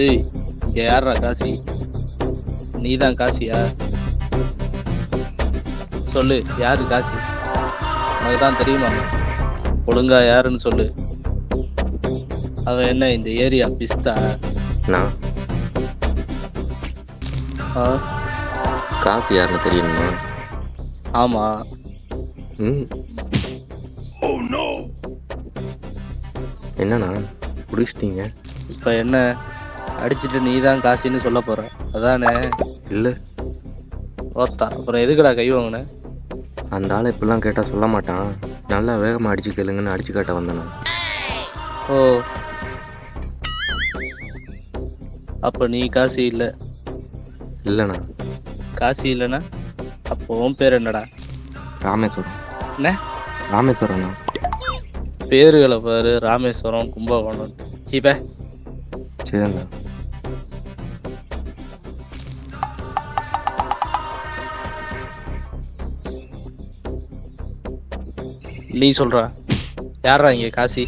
ஏய், இங்க யார்ரா காசி? நீதான் காசியா? சொல்லு, யாரு காசி? உனக்கு தான் தெரியுமா? ஒழுங்கா யாருன்னு சொல்லு. அவன் என்ன இந்த ஏரியா பிஸ்தா? நான் ஆ, காசு யாருன்னு தெரியுமா? ஆமா. ம். என்னண்ணா பிடிச்சிட்டீங்க? இப்ப என்ன அடிச்சிட்டு நீதான் காசின்னு சொல்ல போற அதானே? இல்லை, ஓத்தா, அப்புறம் எதுக்குடா கை வாங்கின? அந்த ஆளை இப்படிலாம் கேட்டால் சொல்ல மாட்டான். நல்லா வேகமாக அடிச்சு கேளுங்கன்னு அடிச்சு காட்ட வந்தேண்ணா. ஓ, அப்ப நீ காசி இல்ல. இல்லைண்ணா, காசி இல்லைன்னா அப்போ உன் பேர் என்னடா? ராமேஸ்வரம். என்ன ராமேஸ்வரம்ண்ணா. பேருகளை பாரு, ராமேஸ்வரம், கும்பகோணம். சீப்ப சரிண்ணா. நீ சொல்றா, யாரா இங்க காசி?